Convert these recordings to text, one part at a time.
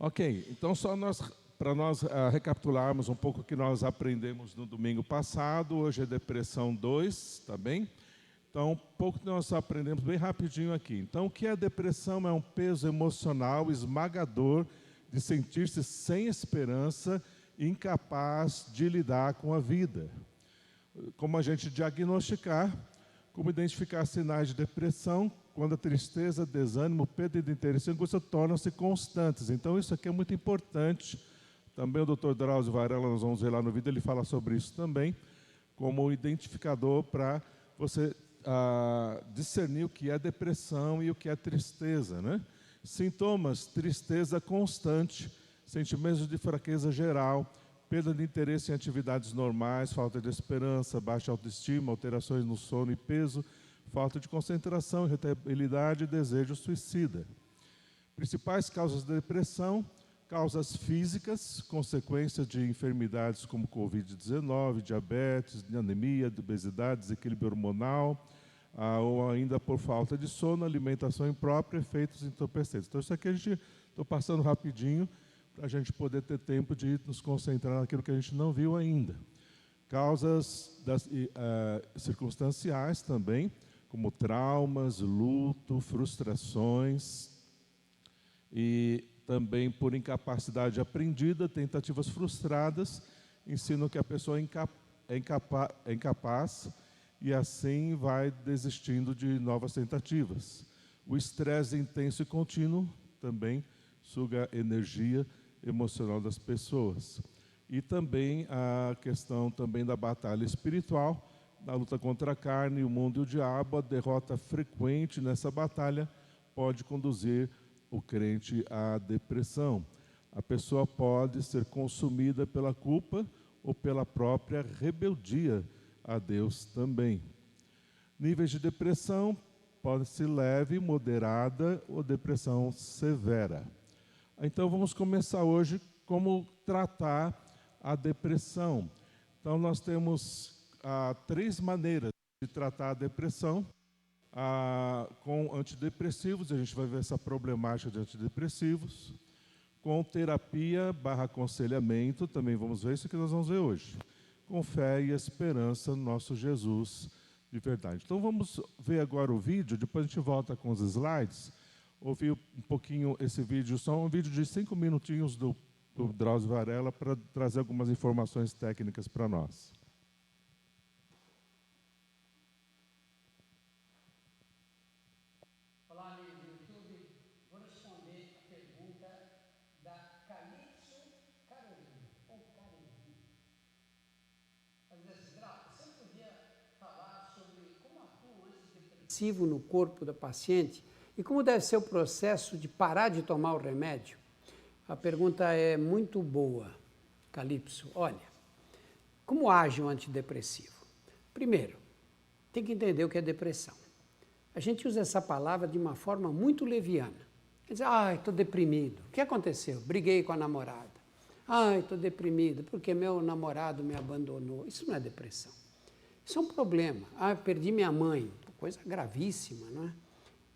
Ok, então para nós recapitularmos um pouco o que nós aprendemos no domingo passado, hoje é depressão 2, tá bem? Então, um pouco que nós aprendemos bem rapidinho aqui. Então, o que é depressão? É um peso emocional esmagador de sentir-se sem esperança e incapaz de lidar com a vida. Como a gente diagnosticar, como identificar sinais de depressão, quando a tristeza, desânimo, perda de interesse e angústia tornam-se constantes. Então, isso aqui é muito importante. Também o Dr. Drauzio Varela, nós vamos ver lá no vídeo, ele fala sobre isso também, como identificador para você discernir o que é depressão e o que é tristeza, né? Sintomas: tristeza constante, sentimentos de fraqueza geral, perda de interesse em atividades normais, falta de esperança, baixa autoestima, alterações no sono e peso, falta de concentração, irritabilidade e desejo suicida. Principais causas de depressão: causas físicas, consequências de enfermidades como Covid-19, diabetes, anemia, obesidade, desequilíbrio hormonal, ou ainda por falta de sono, alimentação imprópria, efeitos entorpecentes. Então, isso aqui a gente estou passando rapidinho para a gente poder ter tempo de nos concentrar naquilo que a gente não viu ainda. Causas circunstanciais também, como traumas, luto, frustrações e também por incapacidade aprendida, tentativas frustradas, ensinam que a pessoa é incapaz e assim vai desistindo de novas tentativas. O estresse intenso e contínuo também suga energia emocional das pessoas. E também a questão também da batalha espiritual, da luta contra a carne, o mundo e o diabo. A derrota frequente nessa batalha pode conduzir o crente à depressão. A pessoa pode ser consumida pela culpa ou pela própria rebeldia a Deus também. Níveis de depressão podem ser leve, moderada ou depressão severa. Então vamos começar hoje como tratar a depressão. Então nós temos 3 maneiras de tratar a depressão. Com antidepressivos, a gente vai ver essa problemática de antidepressivos. Com terapia / aconselhamento, também vamos ver isso que nós vamos ver hoje. Com fé e esperança no nosso Jesus de verdade. Então vamos ver agora o vídeo, depois a gente volta com os slides. Ouvir um pouquinho esse vídeo, só um vídeo de 5 minutinhos do Drauzio Varela para trazer algumas informações técnicas para nós. Olá, amigo do YouTube. Vou responder a pergunta da Calypso Carolina, ou Carolina. Às vezes, você podia falar sobre como atua o antidepressivo no corpo da paciente e como deve ser o processo de parar de tomar o remédio? A pergunta é muito boa, Calypso. Olha, como age o antidepressivo? Primeiro, tem que entender o que é depressão. A gente usa essa palavra de uma forma muito leviana. Quer dizer, estou deprimido. O que aconteceu? Briguei com a namorada. Estou deprimido porque meu namorado me abandonou. Isso não é depressão. Isso é um problema. Perdi minha mãe. Coisa gravíssima, não é?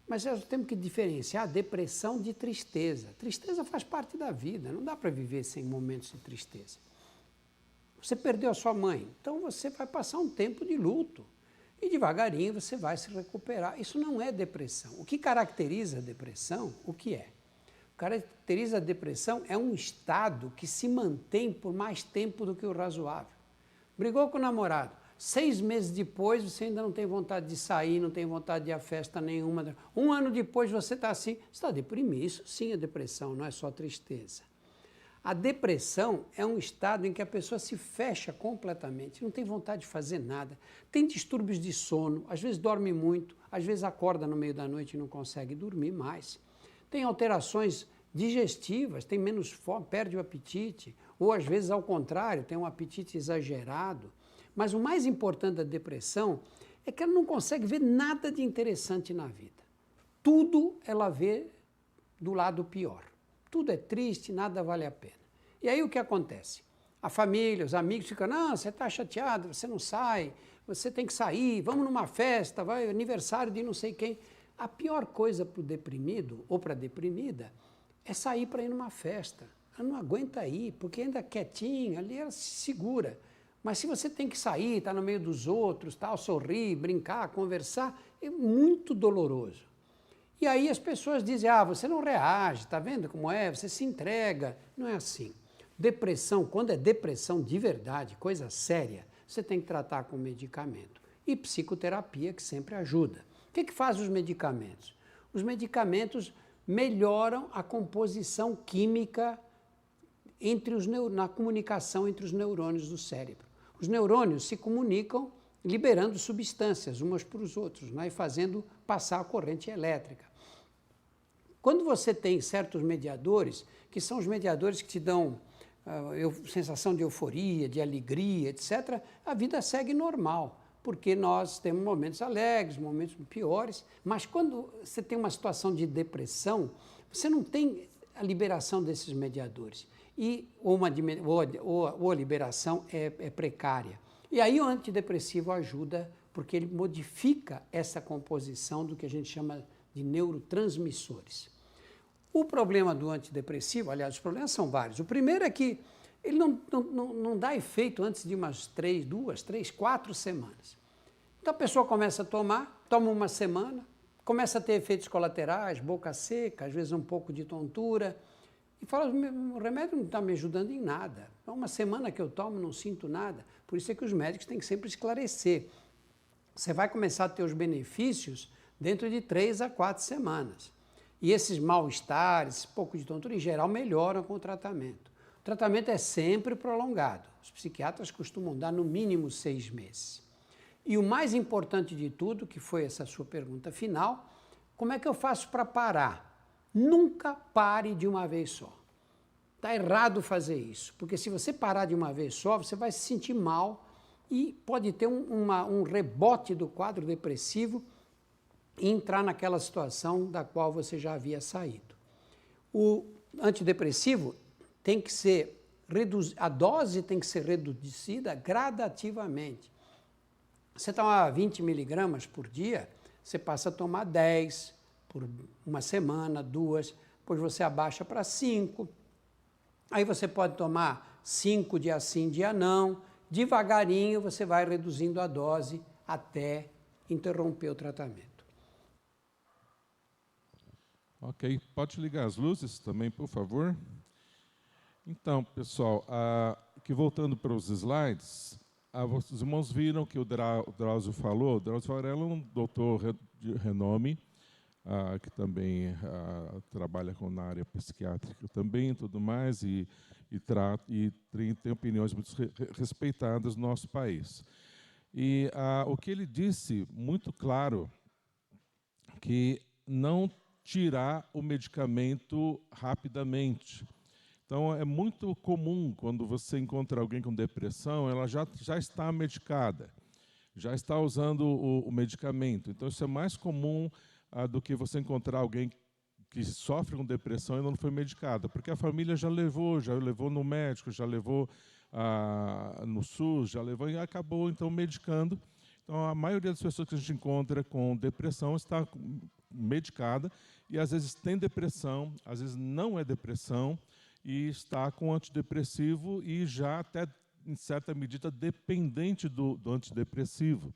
Mas nós temos que diferenciar depressão de tristeza. Tristeza faz parte da vida, não dá para viver sem momentos de tristeza. Você perdeu a sua mãe, então você vai passar um tempo de luto. E devagarinho você vai se recuperar. Isso não é depressão. O que caracteriza a depressão, o que é? O que caracteriza a depressão é um estado que se mantém por mais tempo do que o razoável. Brigou com o namorado. 6 meses depois, você ainda não tem vontade de sair, não tem vontade de ir a festa nenhuma. 1 ano depois, você está assim, você está deprimido. Isso sim é depressão, não é só tristeza. A depressão é um estado em que a pessoa se fecha completamente, não tem vontade de fazer nada, tem distúrbios de sono, às vezes dorme muito, às vezes acorda no meio da noite e não consegue dormir mais. Tem alterações digestivas, tem menos fome, perde o apetite, ou às vezes ao contrário, tem um apetite exagerado. Mas o mais importante da depressão é que ela não consegue ver nada de interessante na vida. Tudo ela vê do lado pior. Tudo é triste, nada vale a pena. E aí o que acontece? A família, os amigos ficam, não, você está chateado, você não sai, você tem que sair, vamos numa festa, vai aniversário de não sei quem. A pior coisa para o deprimido ou para a deprimida é sair para ir numa festa. Ela não aguenta ir, porque ainda quietinha, ali ela se segura. Mas se você tem que sair, estar no meio dos outros, tal, sorrir, brincar, conversar, é muito doloroso. E aí as pessoas dizem, você não reage, tá vendo como é? Você se entrega. Não é assim. Depressão, quando é depressão de verdade, coisa séria, você tem que tratar com medicamento. E psicoterapia, que sempre ajuda. O que faz os medicamentos? Os medicamentos melhoram a composição química na comunicação entre os neurônios do cérebro. Os neurônios se comunicam liberando substâncias umas para os outros, e fazendo passar a corrente elétrica. Quando você tem certos mediadores, que são os mediadores que te dão sensação de euforia, de alegria, etc., a vida segue normal, porque nós temos momentos alegres, momentos piores, mas quando você tem uma situação de depressão, você não tem a liberação desses mediadores. Ou a liberação é precária. E aí o antidepressivo ajuda, porque ele modifica essa composição do que a gente chama de neurotransmissores. O problema do antidepressivo, aliás, os problemas são vários. O primeiro é que ele não dá efeito antes de umas 2, 3, 4 semanas. Então a pessoa começa a tomar, toma uma semana, começa a ter efeitos colaterais, boca seca, às vezes um pouco de tontura, e fala, o remédio não está me ajudando em nada. Há uma semana que eu tomo, não sinto nada. Por isso é que os médicos têm que sempre esclarecer. Você vai começar a ter os benefícios dentro de 3 a 4 semanas. E esses mal-estares, pouco de tontura, em geral, melhoram com o tratamento. O tratamento é sempre prolongado. Os psiquiatras costumam dar no mínimo 6 meses. E o mais importante de tudo, que foi essa sua pergunta final, como é que eu faço para parar? Nunca pare de uma vez só. Está errado fazer isso, porque se você parar de uma vez só, você vai se sentir mal e pode ter um rebote do quadro depressivo e entrar naquela situação da qual você já havia saído. O antidepressivo tem que ser a dose tem que ser reduzida gradativamente. Você toma 20 miligramas por dia, você passa a tomar 10 por uma semana, 2, depois você abaixa para 5. Aí você pode tomar 5 dia sim, dia não. Devagarinho você vai reduzindo a dose até interromper o tratamento. Ok, pode ligar as luzes também, por favor? Então, pessoal, voltando para os slides, os irmãos viram que o Drauzio falou. O Drauzio Varela é um doutor de renome, que também trabalha na área psiquiátrica também e tudo mais, e tem opiniões muito respeitadas no nosso país. E o que ele disse, muito claro, que não tirar o medicamento rapidamente. Então, é muito comum, quando você encontra alguém com depressão, ela já está medicada, já está usando o medicamento. Então, isso é mais comum do que você encontrar alguém que sofre com depressão e não foi medicada, porque a família já levou no médico, já levou no SUS, já levou e acabou, então, medicando. Então, a maioria das pessoas que a gente encontra com depressão está medicada e, às vezes, tem depressão, às vezes não é depressão, e está com antidepressivo e já até, em certa medida, dependente do antidepressivo.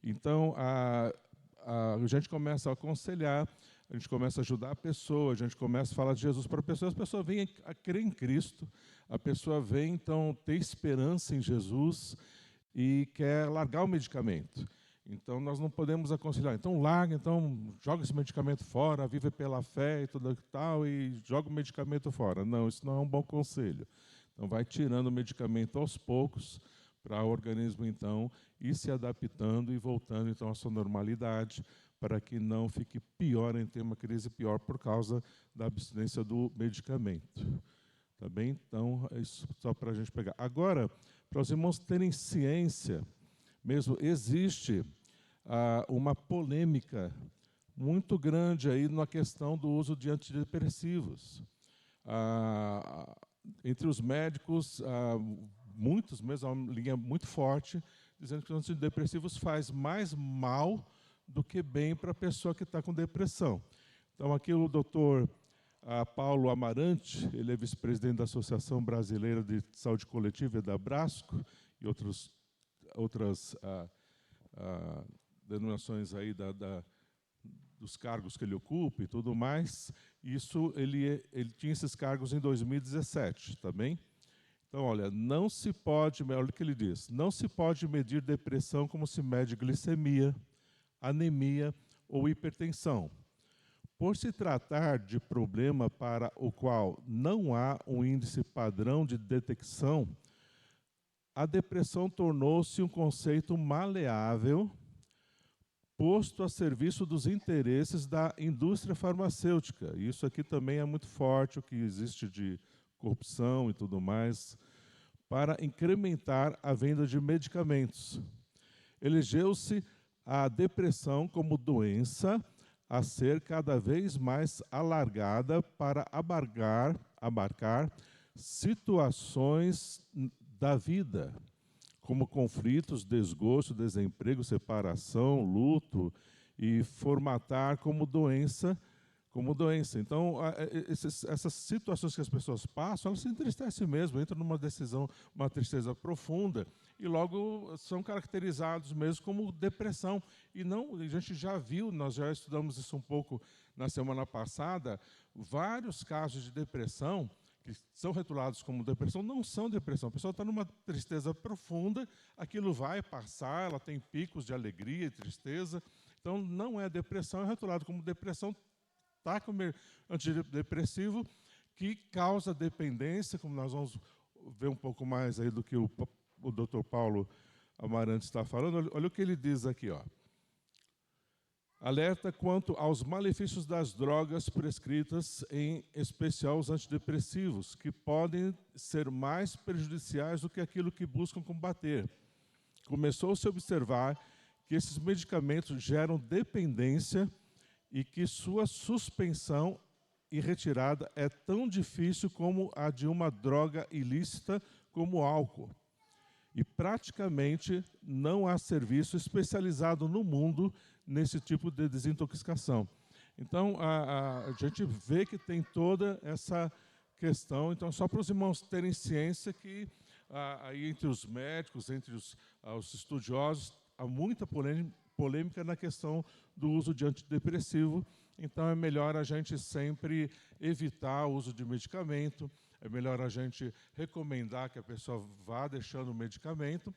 Então, a gente começa a aconselhar, a gente começa a ajudar a pessoa, a gente começa a falar de Jesus para a pessoa vem a crer em Cristo, a pessoa vem, então, ter esperança em Jesus e quer largar o medicamento. Então, nós não podemos aconselhar. Então, larga, então, joga esse medicamento fora, vive pela fé e tudo tal, e joga o medicamento fora. Não, isso não é um bom conselho. Então, vai tirando o medicamento aos poucos para o organismo, então, ir se adaptando e voltando, então, à sua normalidade, para que não fique pior, em ter uma crise pior por causa da abstinência do medicamento. Tá bem? Então, é isso só para a gente pegar. Agora, para os irmãos terem ciência, mesmo existe uma polêmica muito grande aí na questão do uso de antidepressivos. Entre os médicos, muitos mesmo, uma linha muito forte, dizendo que os antidepressivos faz mais mal do que bem para a pessoa que está com depressão. Então, aqui o doutor a Paulo Amarante, ele é vice-presidente da Associação Brasileira de Saúde Coletiva, da Abrasco, e outras denominações aí dos cargos que ele ocupa e tudo mais. Isso, ele tinha esses cargos em 2017, tá bem? Então, olha, não se pode, olha o que ele diz, não se pode medir depressão como se mede glicemia, anemia ou hipertensão. Por se tratar de problema para o qual não há um índice padrão de detecção, a depressão tornou-se um conceito maleável, posto a serviço dos interesses da indústria farmacêutica. Isso aqui também é muito forte, o que existe de corrupção e tudo mais, para incrementar a venda de medicamentos. Elegeu-se a depressão como doença a ser cada vez mais alargada para abarcar situações da vida, como conflitos, desgosto, desemprego, separação, luto, e formatar como doença. Então, essas situações que as pessoas passam, elas se entristecem mesmo, entram numa decisão, uma tristeza profunda, e logo são caracterizados mesmo como depressão. E não, a gente já viu, nós já estudamos isso um pouco na semana passada, vários casos de depressão que são rotulados como depressão, não são depressão. A pessoa está numa tristeza profunda, aquilo vai passar, ela tem picos de alegria e tristeza, então não é depressão, é rotulado como depressão, está com antidepressivo, que causa dependência, como nós vamos ver um pouco mais aí do que o Dr. Paulo Amarante está falando. Olha o que ele diz aqui, ó. Alerta quanto aos malefícios das drogas prescritas, em especial os antidepressivos, que podem ser mais prejudiciais do que aquilo que buscam combater. Começou-se a observar que esses medicamentos geram dependência e que sua suspensão e retirada é tão difícil como a de uma droga ilícita como o álcool. E praticamente não há serviço especializado no mundo nesse tipo de desintoxicação. Então, a gente vê que tem toda essa questão. Então, só para os irmãos terem ciência que aí entre os médicos, entre os estudiosos, há muita polêmica na questão do uso de antidepressivo. Então, é melhor a gente sempre evitar o uso de medicamento, é melhor a gente recomendar que a pessoa vá deixando o medicamento.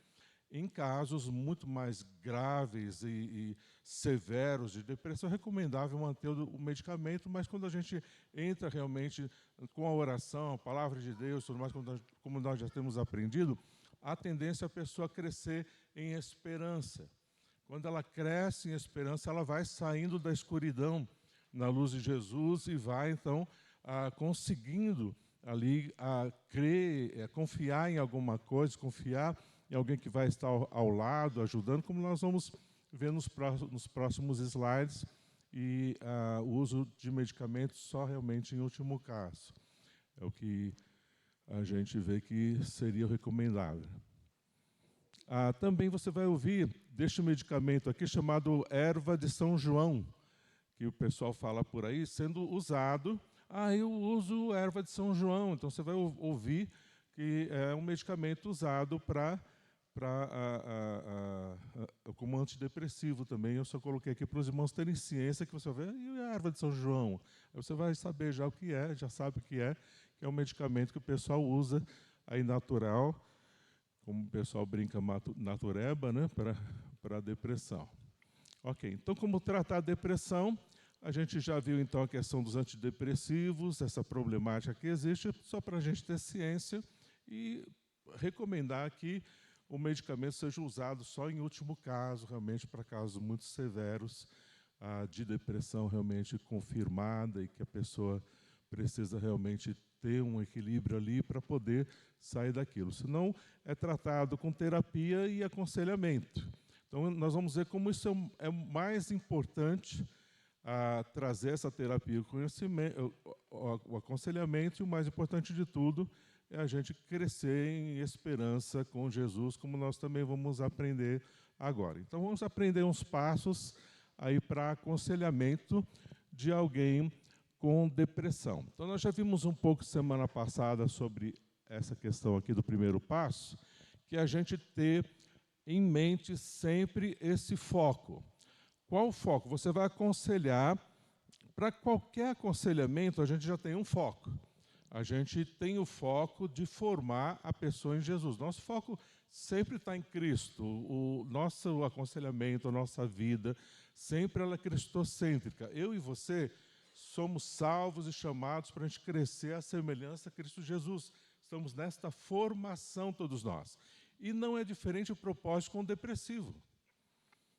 Em casos muito mais graves e severos de depressão, é recomendável manter o medicamento, mas quando a gente entra realmente com a oração, a palavra de Deus, tudo mais, como nós já temos aprendido, a tendência é a pessoa crescer em esperança. Quando ela cresce em esperança, ela vai saindo da escuridão na luz de Jesus e vai, então, conseguindo ali crer, confiar em alguma coisa, confiar em alguém que vai estar ao lado, ajudando, como nós vamos ver nos próximos slides, e o uso de medicamentos só realmente em último caso. É o que a gente vê que seria recomendável. Também você vai ouvir deste medicamento aqui chamado erva de São João, que o pessoal fala por aí, sendo usado. Eu uso erva de São João. Então, você vai ouvir que é um medicamento usado como antidepressivo também. Eu só coloquei aqui para os irmãos terem ciência, que você vai ver, e a erva de São João? Aí você vai saber já o que é, já sabe o que é um medicamento que o pessoal usa aí natural, como o pessoal brinca, natureba, né, para a depressão. Ok, então como tratar a depressão? A gente já viu então a questão dos antidepressivos, essa problemática que existe, só para a gente ter ciência e recomendar que o medicamento seja usado só em último caso, realmente para casos muito severos de depressão realmente confirmada e que a pessoa precisa realmente ter um equilíbrio ali para poder sair daquilo. Senão, é tratado com terapia e aconselhamento. Então, nós vamos ver como isso é mais importante, trazer essa terapia, o aconselhamento, e o mais importante de tudo é a gente crescer em esperança com Jesus, como nós também vamos aprender agora. Então, vamos aprender uns passos aí para aconselhamento de alguém com depressão. Então, nós já vimos um pouco semana passada sobre essa questão aqui do primeiro passo, que é a gente ter em mente sempre esse foco. Qual o foco? Você vai aconselhar, para qualquer aconselhamento a gente já tem um foco. A gente tem o foco de formar a pessoa em Jesus. Nosso foco sempre está em Cristo. O nosso aconselhamento, a nossa vida, sempre ela é cristocêntrica. Eu e você somos salvos e chamados para a gente crescer à semelhança de Cristo Jesus. Estamos nesta formação todos nós. E não é diferente o propósito com o depressivo.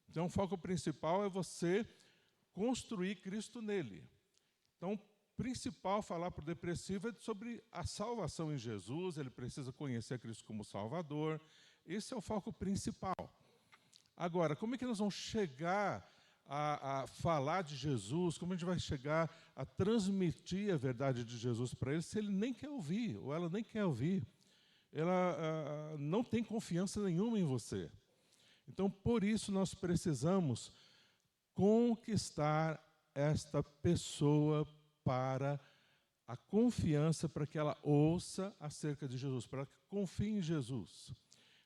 Então, o foco principal é você construir Cristo nele. Então, principal falar para o depressivo é sobre a salvação em Jesus, ele precisa conhecer Cristo como Salvador. Esse é o foco principal. Agora, como é que nós vamos chegar a falar de Jesus, como a gente vai chegar a transmitir a verdade de Jesus para ele, se ele nem quer ouvir, ou ela nem quer ouvir? Ela não tem confiança nenhuma em você. Então, por isso, nós precisamos conquistar esta pessoa para a confiança, para que ela ouça acerca de Jesus, para que confie em Jesus.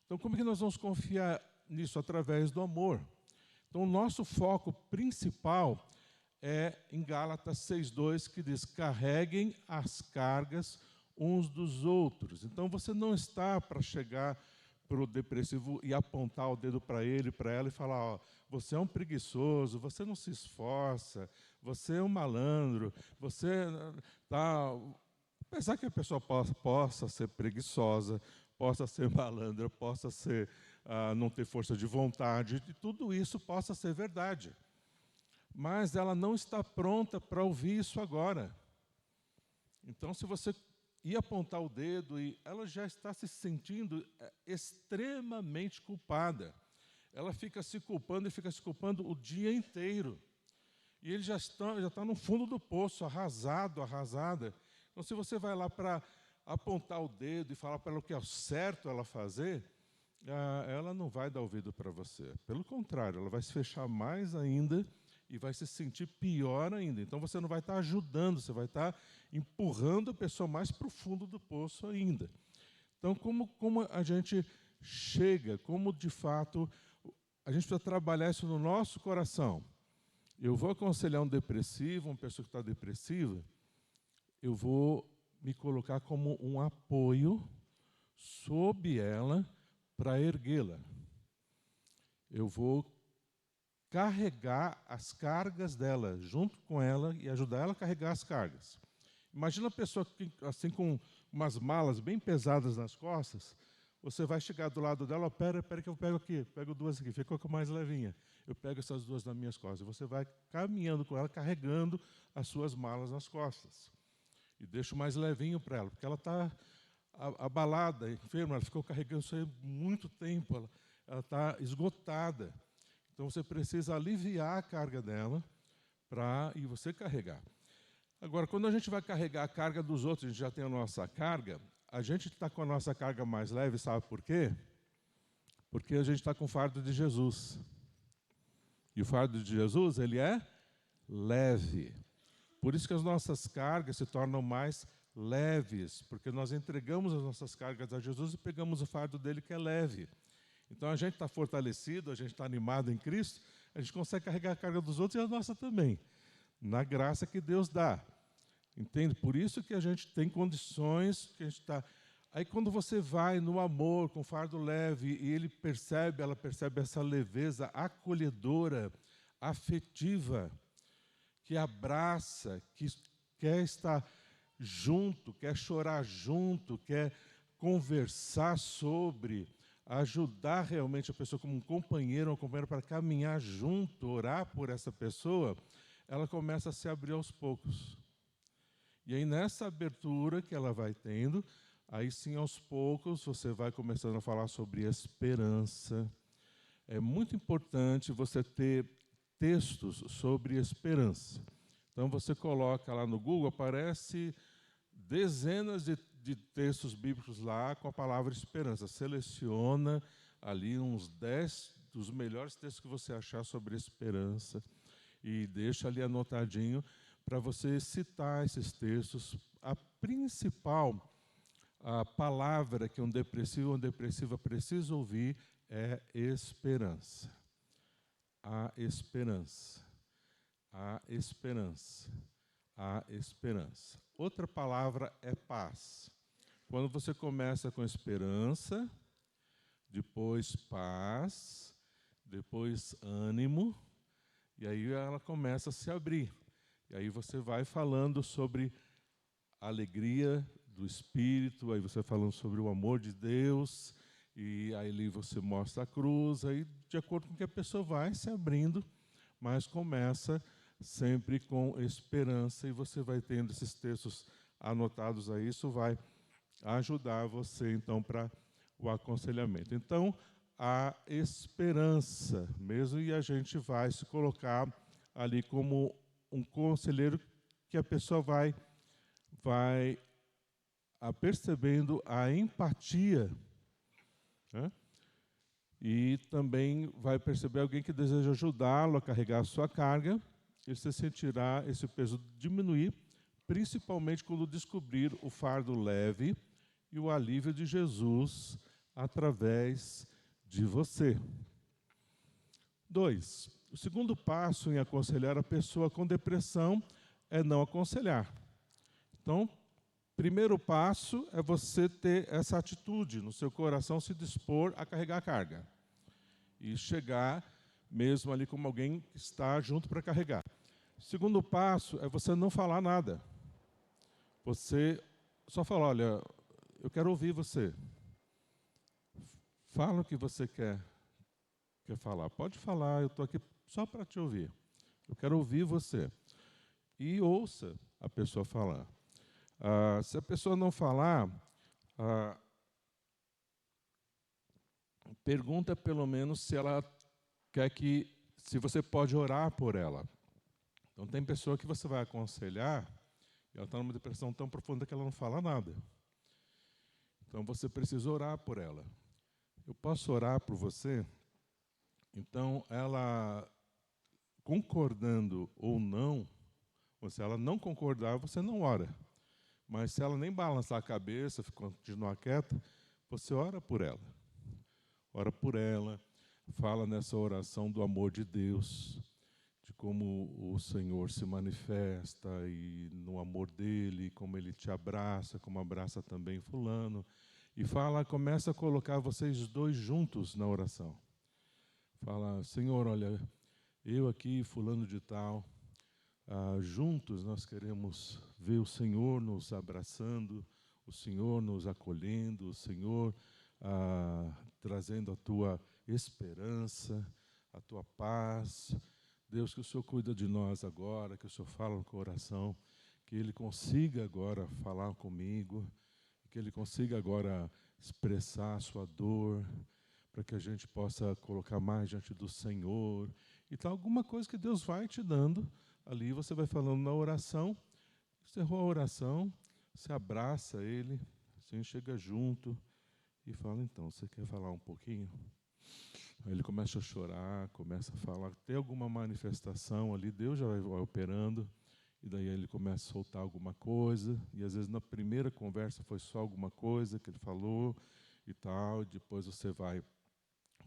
Então, como é que nós vamos confiar nisso? Através do amor. Então, o nosso foco principal é em Gálatas 6:2, que diz: carreguem as cargas uns dos outros. Então, você não está para chegar para o depressivo e apontar o dedo para ele, para ela e falar: ó, você é um preguiçoso, você não se esforça, você é um malandro, você tá... Apesar que a pessoa possa ser preguiçosa, possa ser malandra, possa ser, não ter força de vontade, e tudo isso possa ser verdade. Mas ela não está pronta para ouvir isso agora. Então, se você ir apontar o dedo, e ela já está se sentindo extremamente culpada. Ela fica se culpando e fica se culpando o dia inteiro. E ele já está no fundo do poço, arrasado, arrasada. Então, se você vai lá para apontar o dedo e falar para ela o que é certo ela fazer, ela não vai dar ouvido para você. Pelo contrário, ela vai se fechar mais ainda e vai se sentir pior ainda. Então, você não vai estar ajudando, você vai estar empurrando a pessoa mais para o fundo do poço ainda. Então, como a gente chega, como de fato a gente precisa trabalhar isso no nosso coração. Eu vou aconselhar um depressivo, uma pessoa que está depressiva, eu vou me colocar como um apoio sob ela para erguê-la. Eu vou carregar as cargas dela junto com ela e ajudar ela a carregar as cargas. Imagina a pessoa assim com umas malas bem pesadas nas costas, você vai chegar do lado dela: pera que eu pego aqui, pego duas aqui, ficou com mais levinha. Eu pego essas duas nas minhas costas. Você vai caminhando com ela, carregando as suas malas nas costas. E deixa o mais levinho para ela, porque ela está abalada, enferma, ela ficou carregando isso aí muito tempo, ela está esgotada. Então, você precisa aliviar a carga dela e você carregar. Agora, quando a gente vai carregar a carga dos outros, a gente já tem a nossa carga, a gente está com a nossa carga mais leve, sabe por quê? Porque a gente está com o fardo de Jesus. E o fardo de Jesus, ele é leve. Por isso que as nossas cargas se tornam mais leves, porque nós entregamos as nossas cargas a Jesus e pegamos o fardo dele, que é leve. Então, a gente está fortalecido, a gente está animado em Cristo, a gente consegue carregar a carga dos outros e a nossa também, na graça que Deus dá. Entende? Por isso que a gente tem condições, que a gente está... Aí, quando você vai no amor, com fardo leve, e ela percebe essa leveza acolhedora, afetiva, que abraça, que quer estar junto, quer chorar junto, quer conversar sobre... ajudar realmente a pessoa como um companheiro ou companheira para caminhar junto, orar por essa pessoa, ela começa a se abrir aos poucos. E aí, nessa abertura que ela vai tendo, aí sim, aos poucos, você vai começando a falar sobre esperança. É muito importante você ter textos sobre esperança. Então, você coloca lá no Google, aparece dezenas de textos bíblicos lá com a palavra esperança. Seleciona ali uns 10 dos melhores textos que você achar sobre esperança e deixa ali anotadinho para você citar esses textos. A principal palavra que um depressivo ou uma depressiva precisa ouvir é esperança. A esperança. A esperança. A esperança. Outra palavra é paz. Quando você começa com esperança, depois paz, depois ânimo, e aí ela começa a se abrir. E aí você vai falando sobre a alegria do Espírito, aí você vai falando sobre o amor de Deus, e aí ali você mostra a cruz, aí de acordo com que a pessoa vai se abrindo, mas começa sempre com esperança, e você vai tendo esses textos anotados aí, isso vai ajudar você então para o aconselhamento. Então, a esperança mesmo, e a gente vai se colocar ali como um conselheiro que a pessoa vai percebendo a empatia, né? E também vai perceber alguém que deseja ajudá-lo a carregar a sua carga, e você sentirá esse peso diminuir, principalmente quando descobrir o fardo leve e o alívio de Jesus através de você. 2. O segundo passo em aconselhar a pessoa com depressão é não aconselhar. Então, primeiro passo é você ter essa atitude no seu coração, se dispor a carregar a carga. E chegar mesmo ali como alguém que está junto para carregar. Segundo passo é você não falar nada. Você só fala, olha, eu quero ouvir você. Fala o que você quer falar. Pode falar, eu estou aqui só para te ouvir. Eu quero ouvir você. E ouça a pessoa falar. Se a pessoa não falar, pergunta pelo menos se ela quer se você pode orar por ela. Então tem pessoa que você vai aconselhar e ela está numa depressão tão profunda que ela não fala nada. Então você precisa orar por ela. Eu posso orar por você? Então ela concordando ou não, ou se ela não concordar, você não ora. Mas se ela nem balançar a cabeça, continuar quieta, você ora por ela. Ora por ela, fala nessa oração do amor de Deus, de como o Senhor se manifesta e no amor dele, como ele te abraça, como abraça também fulano. E começa a colocar vocês dois juntos na oração. Fala, Senhor, olha, eu aqui, fulano de tal, juntos nós queremos ver o Senhor nos abraçando, o Senhor nos acolhendo, o Senhor trazendo a tua esperança, a tua paz. Deus, que o Senhor cuida de nós agora, que o Senhor fala no coração, que Ele consiga agora falar comigo, que Ele consiga agora expressar a sua dor, para que a gente possa colocar mais diante do Senhor. Então, alguma coisa que Deus vai te dando, ali você vai falando na oração, encerrou a oração, você abraça Ele, você chega junto e fala, então, você quer falar um pouquinho? Aí ele começa a chorar, começa a falar, tem alguma manifestação ali, Deus já vai operando, e daí ele começa a soltar alguma coisa, e às vezes na primeira conversa foi só alguma coisa que ele falou e tal, depois você vai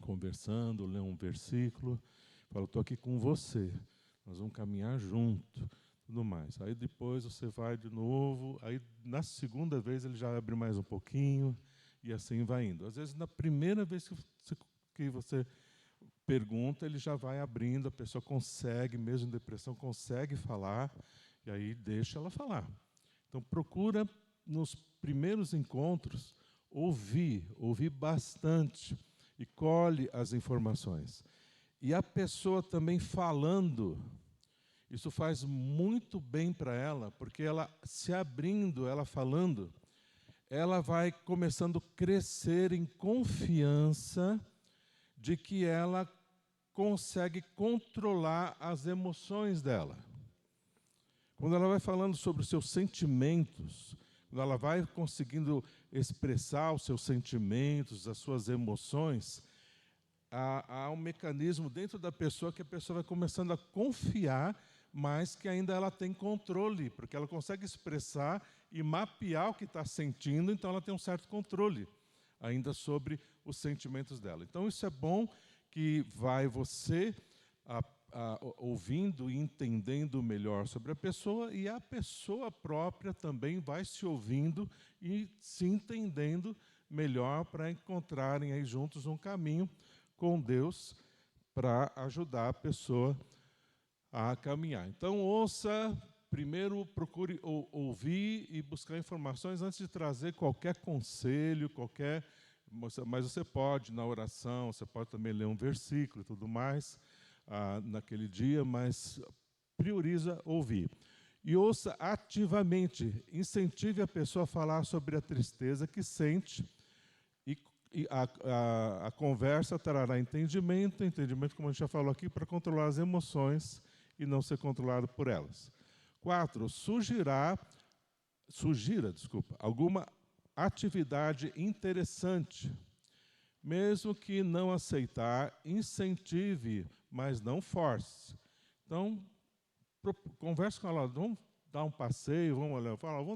conversando, lê um versículo, fala, estou aqui com você, nós vamos caminhar junto, tudo mais. Aí depois você vai de novo, aí na segunda vez ele já abre mais um pouquinho, e assim vai indo. Às vezes na primeira vez que você pergunta, ele já vai abrindo, a pessoa consegue, mesmo em depressão, consegue falar, e aí deixa ela falar. Então, procura, nos primeiros encontros, ouvir bastante, e colhe as informações. E a pessoa também falando, isso faz muito bem para ela, porque ela se abrindo, ela falando, ela vai começando a crescer em confiança de que ela consegue controlar as emoções dela. Quando ela vai falando sobre os seus sentimentos, quando ela vai conseguindo expressar os seus sentimentos, as suas emoções, há um mecanismo dentro da pessoa que a pessoa vai começando a confiar, mas que ainda ela tem controle, porque ela consegue expressar e mapear o que está sentindo, então ela tem um certo controle ainda sobre os sentimentos dela. Então isso é bom, que vai você ouvindo e entendendo melhor sobre a pessoa, e a pessoa própria também vai se ouvindo e se entendendo melhor para encontrarem aí juntos um caminho com Deus para ajudar a pessoa a caminhar. Então, ouça, primeiro procure ouvir e buscar informações antes de trazer qualquer conselho, mas você pode, na oração, você pode também ler um versículo e tudo mais, naquele dia, mas prioriza ouvir. E ouça ativamente, incentive a pessoa a falar sobre a tristeza que sente, e a conversa trará entendimento, como a gente já falou aqui, para controlar as emoções e não ser controlado por elas. 4, sugira, alguma atividade interessante. Mesmo que não aceitar, incentive, mas não force. Então, converse com ela, vamos dar um passeio, vamos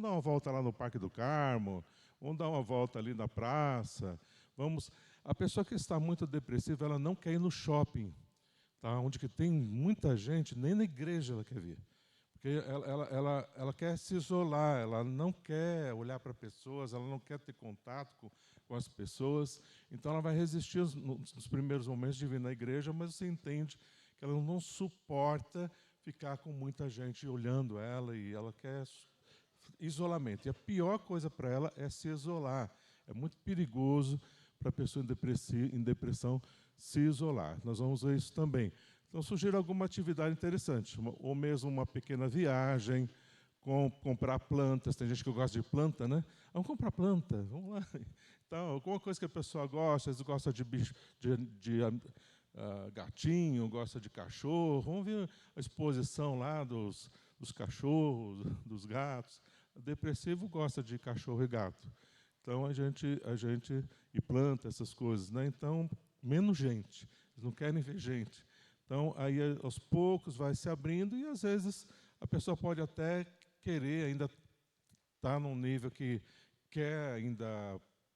dar uma volta lá no Parque do Carmo, vamos dar uma volta ali na praça. A pessoa que está muito depressiva, ela não quer ir no shopping, tá? Onde que tem muita gente, nem na igreja ela quer vir. Porque ela quer se isolar, ela não quer olhar para pessoas, ela não quer ter contato com as pessoas. Então, ela vai resistir nos primeiros momentos de vir na igreja, mas você entende que ela não suporta ficar com muita gente olhando ela, e ela quer isolamento. E a pior coisa para ela é se isolar. É muito perigoso para a pessoa em depressão se isolar. Nós vamos ver isso também. Então, sugiro alguma atividade interessante, ou mesmo uma pequena viagem, comprar plantas. Tem gente que gosta de planta, né? Vamos comprar planta, vamos lá. Então, alguma coisa que a pessoa gosta, às vezes gosta de bicho, de gatinho, gosta de cachorro. Vamos ver a exposição lá dos cachorros, dos gatos. O depressivo gosta de cachorro e gato. Então, a gente e planta essas coisas, né? Então, menos gente. Eles não querem ver gente. Então, aí, aos poucos, vai se abrindo, e, às vezes, a pessoa pode até querer ainda estar num nível que quer ainda,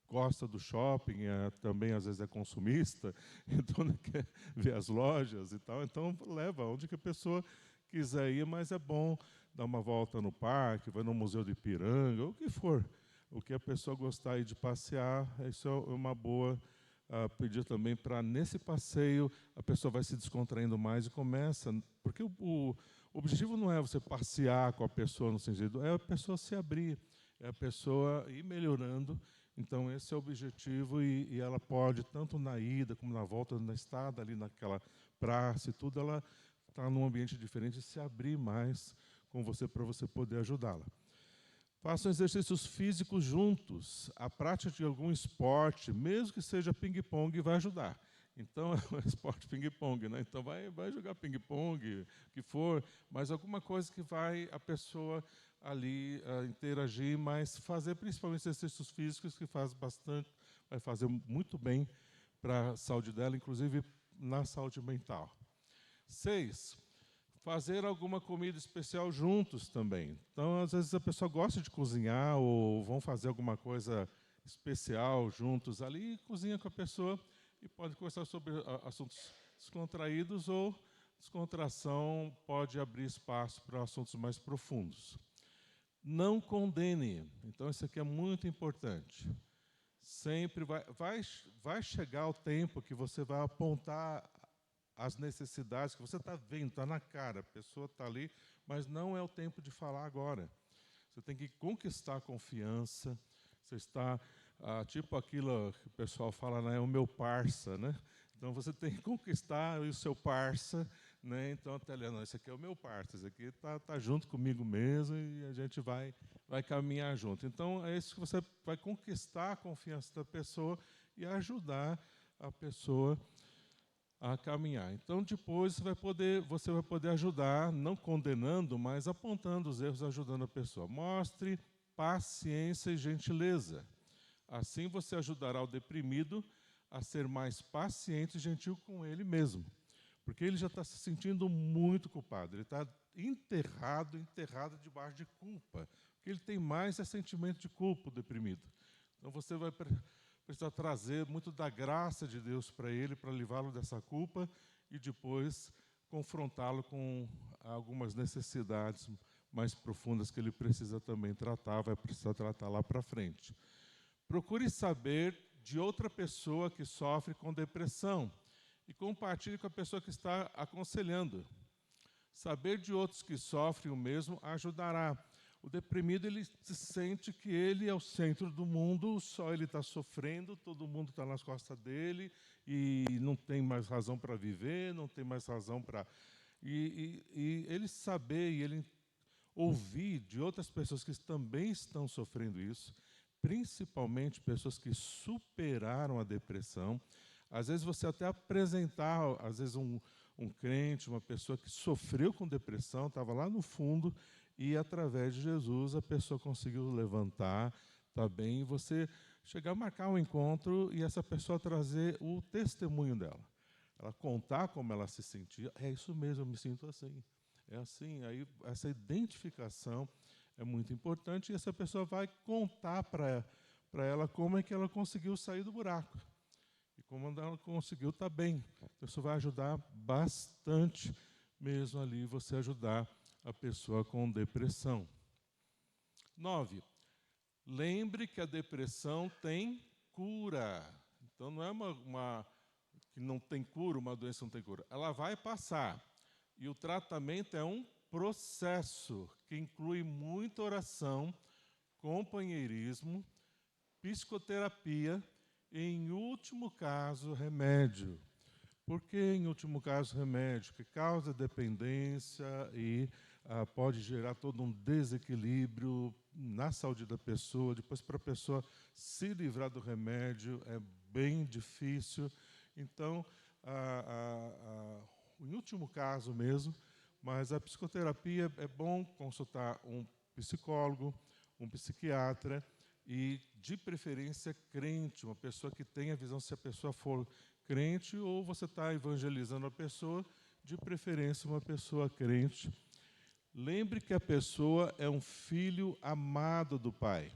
gosta do shopping, também, às vezes, é consumista, então não quer ver as lojas e tal. Então, leva onde que a pessoa quiser ir, mas é bom dar uma volta no parque, vai no Museu do Ipiranga, o que for. O que a pessoa gostar de passear, isso é uma boa pedir também para, nesse passeio, a pessoa vai se descontraindo mais e começa... Porque o objetivo não é você passear com a pessoa no sentido, é a pessoa se abrir, é a pessoa ir melhorando. Então, esse é o objetivo, e ela pode, tanto na ida como na volta, na estada ali naquela praça e tudo, ela está num ambiente diferente e se abrir mais com você para você poder ajudá-la. Façam exercícios físicos juntos. A prática de algum esporte, mesmo que seja ping-pong, vai ajudar. Então, é um esporte ping-pong, né? Então, vai jogar ping-pong, o que for, mas alguma coisa que vai a pessoa ali interagir, mas fazer principalmente exercícios físicos, que vai fazer muito bem para a saúde dela, inclusive na saúde mental. 6, fazer alguma comida especial juntos também. Então, às vezes, a pessoa gosta de cozinhar, ou vão fazer alguma coisa especial juntos ali, cozinha com a pessoa e pode conversar sobre assuntos descontraídos, ou descontração pode abrir espaço para assuntos mais profundos. Não condene. Então, isso aqui é muito importante. Sempre vai chegar o tempo que você vai apontar as necessidades que você está vendo, está na cara, a pessoa está ali, mas não é o tempo de falar agora. Você tem que conquistar a confiança, você está, tipo aquilo que o pessoal fala, né, é o meu parça, né? Então, você tem que conquistar o seu parça, né? Então, até ali, não, esse aqui é o meu parça, esse aqui está junto comigo mesmo, e a gente vai caminhar junto. Então, é isso que você vai conquistar a confiança da pessoa e ajudar a pessoa a caminhar. Então, depois você vai poder ajudar, não condenando, mas apontando os erros, ajudando a pessoa. Mostre paciência e gentileza. Assim, você ajudará o deprimido a ser mais paciente e gentil com ele mesmo. Porque ele já está se sentindo muito culpado. Ele está enterrado debaixo de culpa. Porque ele tem mais sentimento de culpa, o deprimido. Então você vai precisar trazer muito da graça de Deus para ele, para livrá-lo dessa culpa e depois confrontá-lo com algumas necessidades mais profundas que ele precisa também tratar, vai precisar tratar lá para frente. Procure saber de outra pessoa que sofre com depressão e compartilhe com a pessoa que está aconselhando. Saber de outros que sofrem o mesmo ajudará. O deprimido, ele se sente que ele é o centro do mundo, só ele está sofrendo, todo mundo está nas costas dele e não tem mais razão para viver, não tem mais razão para... E ele saber e ele ouvir de outras pessoas que também estão sofrendo isso, principalmente pessoas que superaram a depressão. Às vezes você até apresentar, às vezes um crente, uma pessoa que sofreu com depressão, estava lá no fundo, e através de Jesus a pessoa conseguiu levantar, tá bem, e você chegar a marcar um encontro e essa pessoa trazer o testemunho dela. Ela contar como ela se sentia, é isso mesmo, eu me sinto assim. É assim, aí essa identificação é muito importante e essa pessoa vai contar para ela como é que ela conseguiu sair do buraco. E como ela conseguiu estar bem. Então, isso vai ajudar bastante mesmo ali, você ajudar a pessoa com depressão. 9. Lembre que a depressão tem cura. Então, não é uma que não tem cura, uma doença não tem cura. Ela vai passar. E o tratamento é um processo que inclui muita oração, companheirismo, psicoterapia e, em último caso, remédio. Por que, em último caso, remédio? Que causa dependência e pode gerar todo um desequilíbrio na saúde da pessoa. Depois, para a pessoa se livrar do remédio, é bem difícil. Então, em último caso mesmo, mas a psicoterapia é bom consultar um psicólogo, um psiquiatra e, de preferência, crente, uma pessoa que tenha visão se a pessoa for crente ou você está evangelizando a pessoa, de preferência uma pessoa crente. Lembre que a pessoa é um filho amado do Pai.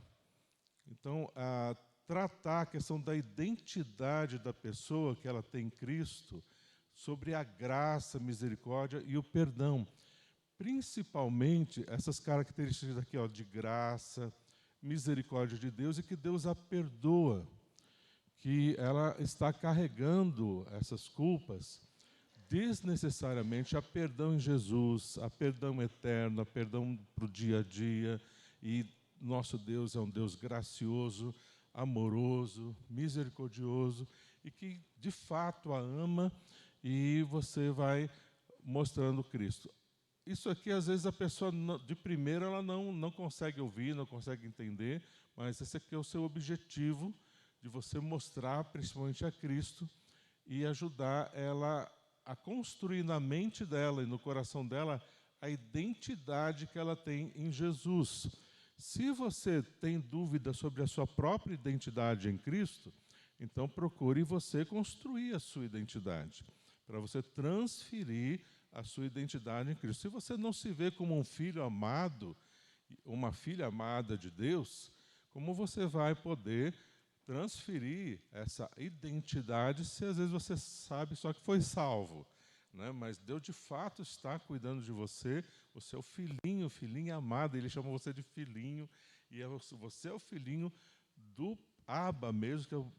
Então, tratar a questão da identidade da pessoa que ela tem em Cristo, sobre a graça, misericórdia e o perdão. Principalmente essas características aqui, ó, de graça, misericórdia de Deus e que Deus a perdoa, que ela está carregando essas culpas desnecessariamente, a perdão em Jesus, a perdão eterno, a perdão para o dia a dia. E nosso Deus é um Deus gracioso, amoroso, misericordioso e que de fato a ama, e você vai mostrando Cristo. Isso aqui, às vezes, a pessoa, de primeira, ela não consegue ouvir, não consegue entender, mas esse aqui é o seu objetivo, de você mostrar, principalmente a Cristo, e ajudar ela a construir na mente dela e no coração dela a identidade que ela tem em Jesus. Se você tem dúvida sobre a sua própria identidade em Cristo, então procure você construir a sua identidade, para você transferir a sua identidade em Cristo. Se você não se vê como um filho amado, uma filha amada de Deus, como você vai poder transferir essa identidade se às vezes você sabe só que foi salvo, né? Mas Deus de fato está cuidando de você, você é o filhinho, filhinha amada, Ele chama você de filhinho, e você é o filhinho do Abba mesmo,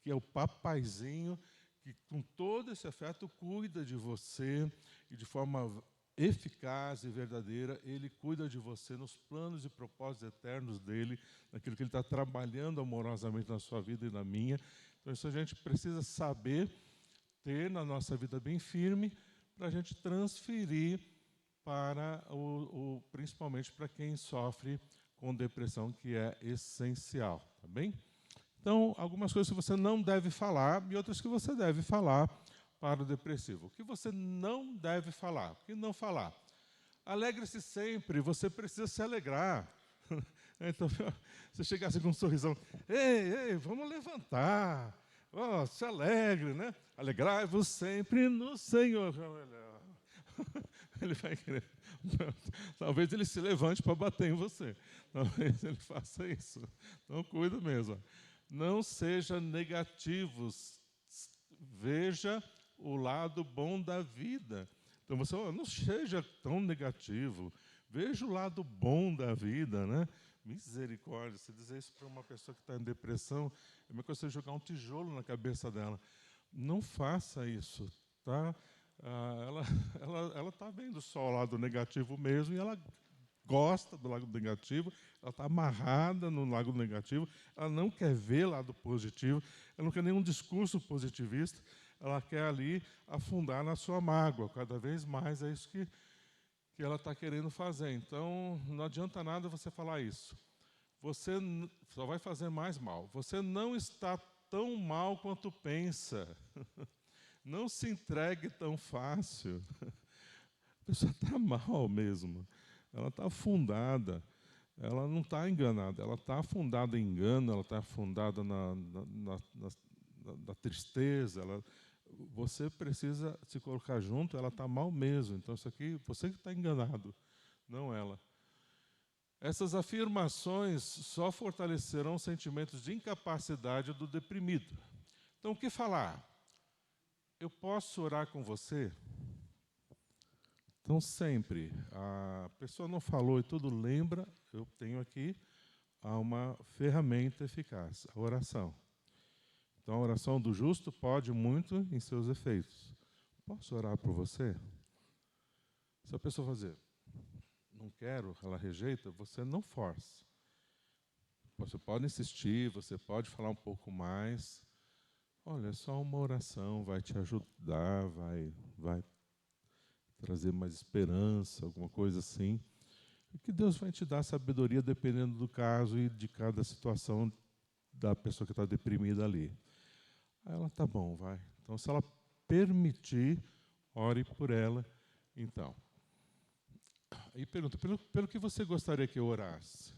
que é o papaizinho, que com todo esse afeto cuida de você e de forma eficaz e verdadeira, Ele cuida de você nos planos e propósitos eternos dEle, naquilo que Ele está trabalhando amorosamente na sua vida e na minha. Então isso a gente precisa saber, ter na nossa vida bem firme, para a gente transferir para principalmente para quem sofre com depressão, que é essencial, tá bem? Então, algumas coisas que você não deve falar e outras que você deve falar para o depressivo. O que você não deve falar? O que não falar? Alegre-se sempre, você precisa se alegrar. Então, você chegar assim com um sorrisão, ei, vamos levantar, se alegre, né? Alegrai-vos sempre no Senhor. ele vai querer. Talvez ele se levante para bater em você. Talvez ele faça isso. Então, cuida mesmo. Não seja negativos. Veja o lado bom da vida. Então, você não seja tão negativo. Veja o lado bom da vida, né? Misericórdia. Você dizer isso para uma pessoa que está em depressão, é uma coisa você jogar um tijolo na cabeça dela. Não faça isso, tá? Ela está vendo só o lado negativo mesmo e ela gosta do lado negativo, ela está amarrada no lado negativo, ela não quer ver lado positivo, ela não quer nenhum discurso positivista, ela quer ali afundar na sua mágoa, cada vez mais é isso que ela está querendo fazer. Então, não adianta nada você falar isso. Você só vai fazer mais mal. Você não está tão mal quanto pensa. Não se entregue tão fácil. A pessoa está mal mesmo. Ela está afundada. Ela não está enganada. Ela está afundada em engano, ela está afundada na tristeza. Você precisa se colocar junto, ela está mal mesmo. Então, isso aqui, você que está enganado, não ela. Essas afirmações só fortalecerão sentimentos de incapacidade do deprimido. Então, o que falar? Eu posso orar com você? Então, sempre, a pessoa não falou e tudo, lembra, eu tenho aqui uma ferramenta eficaz, a oração. Então, a oração do justo pode muito em seus efeitos. Posso orar por você? Se a pessoa fazer, não quero, ela rejeita, você não force. Você pode insistir, você pode falar um pouco mais. Olha, é só uma oração, vai te ajudar, vai trazer mais esperança, alguma coisa assim. E que Deus vai te dar sabedoria dependendo do caso e de cada situação da pessoa que está deprimida ali. Aí ela, tá bom, vai. Então, se ela permitir, ore por ela, então. Aí pergunta, pelo que você gostaria que eu orasse?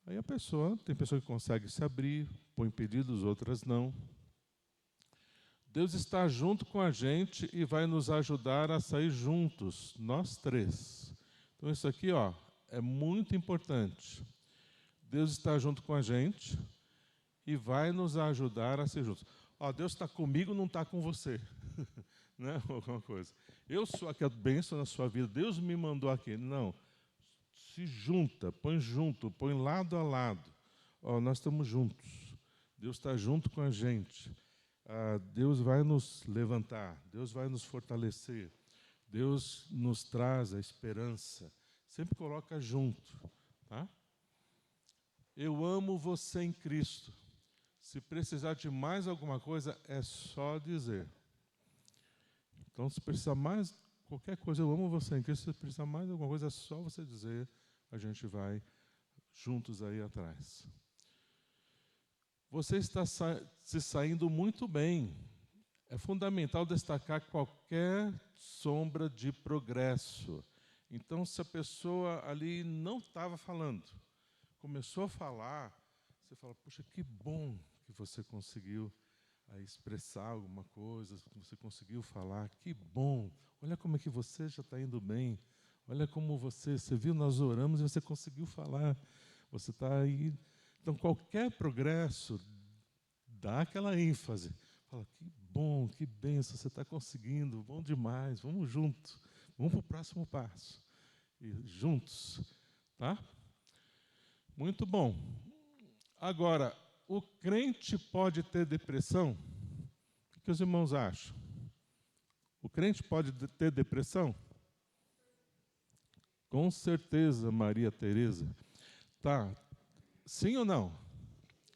Aí a pessoa, tem pessoa que consegue se abrir, põe pedidos, outras não. Deus está junto com a gente e vai nos ajudar a sair juntos, nós três. Então isso aqui, é muito importante. Deus está junto com a gente e vai nos ajudar a ser juntos. Deus está comigo, não está com você. Né? Alguma coisa. Eu sou aqui a bênção na sua vida, Deus me mandou aqui. Não. Se junta, põe lado a lado. Nós estamos juntos. Deus está junto com a gente. Deus vai nos levantar, Deus vai nos fortalecer, Deus nos traz a esperança. Sempre coloca junto, tá? Eu amo você em Cristo. Se precisar de mais alguma coisa, é só dizer. Então, se precisar mais qualquer coisa, eu amo você em Cristo. Se precisar mais alguma coisa, é só você dizer. A gente vai juntos aí atrás. Você está se saindo muito bem. É fundamental destacar qualquer sombra de progresso. Então, se a pessoa ali não estava falando, começou a falar, você fala, puxa, que bom que você conseguiu expressar alguma coisa, que você conseguiu falar, que bom. Olha como é que você já está indo bem. Olha como você viu, nós oramos e você conseguiu falar. Você está aí. Então, qualquer progresso, dá aquela ênfase. Fala, que bom, que benção, você está conseguindo, bom demais, vamos juntos, vamos para o próximo passo. E juntos, tá? Muito bom. Agora, o crente pode ter depressão? O que os irmãos acham? O crente pode ter depressão? Com certeza, Maria Tereza. Tá. Sim ou não?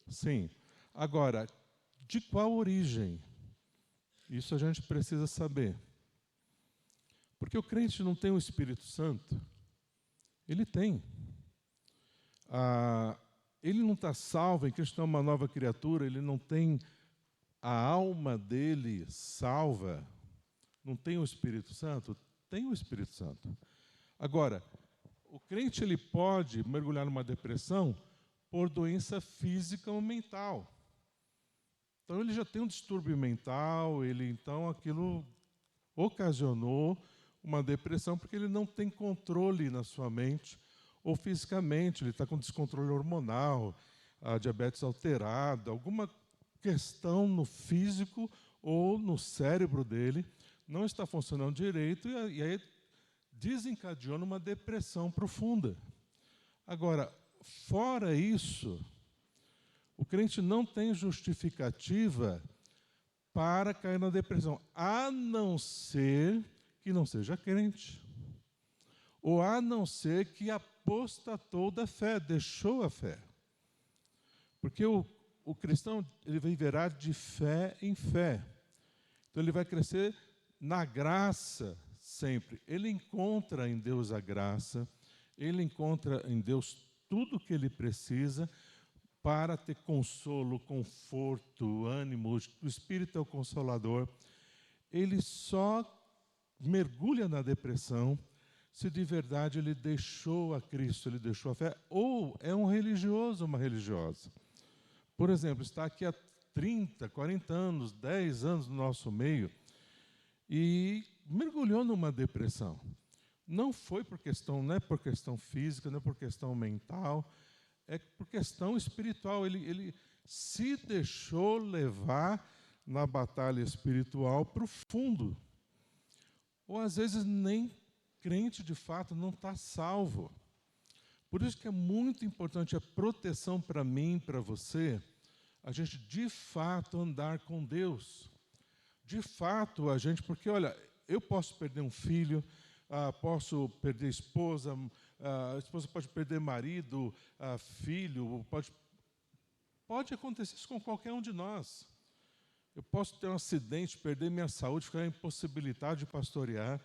Sim. Agora, de qual origem? Isso a gente precisa saber. Porque o crente não tem o Espírito Santo. Ele tem. Ele não está salvo, em Cristo é uma nova criatura, ele não tem a alma dele salva. Não tem o Espírito Santo? Tem o Espírito Santo. Agora, o crente ele pode mergulhar numa depressão por doença física ou mental. Então ele já tem um distúrbio mental, então aquilo ocasionou uma depressão porque ele não tem controle na sua mente ou fisicamente, ele está com descontrole hormonal, a diabetes alterada, alguma questão no físico ou no cérebro dele não está funcionando direito e aí desencadeou numa depressão profunda. Agora, fora isso, o crente não tem justificativa para cair na depressão, a não ser que não seja crente, ou a não ser que apostatou da fé, deixou a fé. Porque o cristão ele viverá de fé em fé. Então ele vai crescer na graça sempre. Ele encontra em Deus a graça, ele encontra em Deus tudo o que ele precisa para ter consolo, conforto, ânimo. O Espírito é o Consolador. Ele só mergulha na depressão se de verdade ele deixou a Cristo, ele deixou a fé, ou é um religioso, uma religiosa. Por exemplo, está aqui há 30, 40 anos, 10 anos no nosso meio e mergulhou numa depressão. Não foi por questão, não é por questão física, não é por questão mental, é por questão espiritual. Ele se deixou levar na batalha espiritual para o fundo. Ou às vezes nem crente de fato não está salvo. Por isso que é muito importante a proteção para mim, para você, a gente de fato andar com Deus. De fato a gente, porque olha, eu posso perder um filho, posso perder esposa, a esposa pode perder marido, filho, pode acontecer isso com qualquer um de nós. Eu posso ter um acidente, perder minha saúde, ficar impossibilitado de pastorear.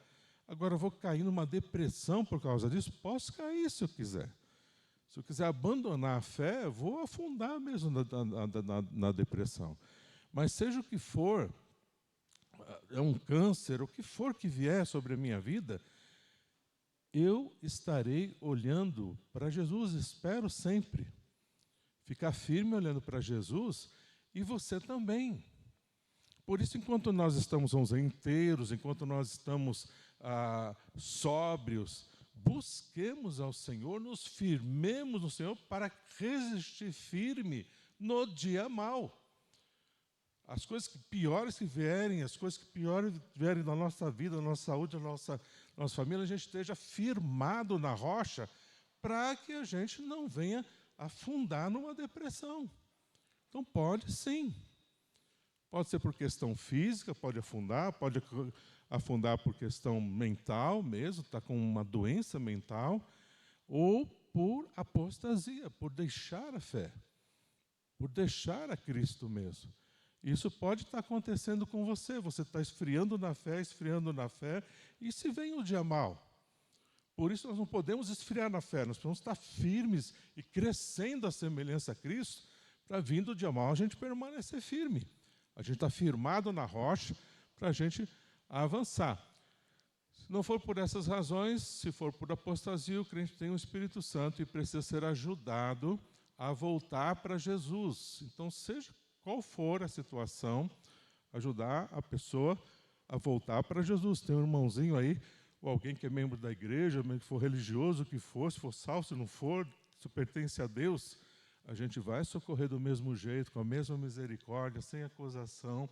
Agora eu vou cair numa depressão por causa disso? Posso cair se eu quiser. Se eu quiser abandonar a fé, eu vou afundar mesmo na depressão. Mas seja o que for, é um câncer, o que for que vier sobre a minha vida, eu estarei olhando para Jesus, espero sempre. Ficar firme olhando para Jesus e você também. Por isso, enquanto nós estamos inteiros, enquanto nós estamos sóbrios, busquemos ao Senhor, nos firmemos no Senhor para resistir firme no dia mau. As coisas piores que vierem, as coisas que piores vierem na nossa vida, na nossa saúde, na nossa família, a gente esteja firmado na rocha para que a gente não venha afundar numa depressão. Então pode sim. Pode ser por questão física, pode afundar por questão mental mesmo, está com uma doença mental, ou por apostasia, por deixar a fé, por deixar a Cristo mesmo. Isso pode estar acontecendo com você está esfriando na fé, e se vem o dia mau. Por isso nós não podemos esfriar na fé, nós precisamos estar firmes e crescendo a semelhança a Cristo, para vindo o dia mau a gente permanecer firme. A gente está firmado na rocha para a gente avançar. Se não for por essas razões, se for por apostasia, o crente tem o Espírito Santo e precisa ser ajudado a voltar para Jesus. Então, seja qual for a situação, ajudar a pessoa a voltar para Jesus. Tem um irmãozinho aí, ou alguém que é membro da igreja, que for religioso, que for, se for salvo, se não for, se pertence a Deus, a gente vai socorrer do mesmo jeito, com a mesma misericórdia, sem acusação,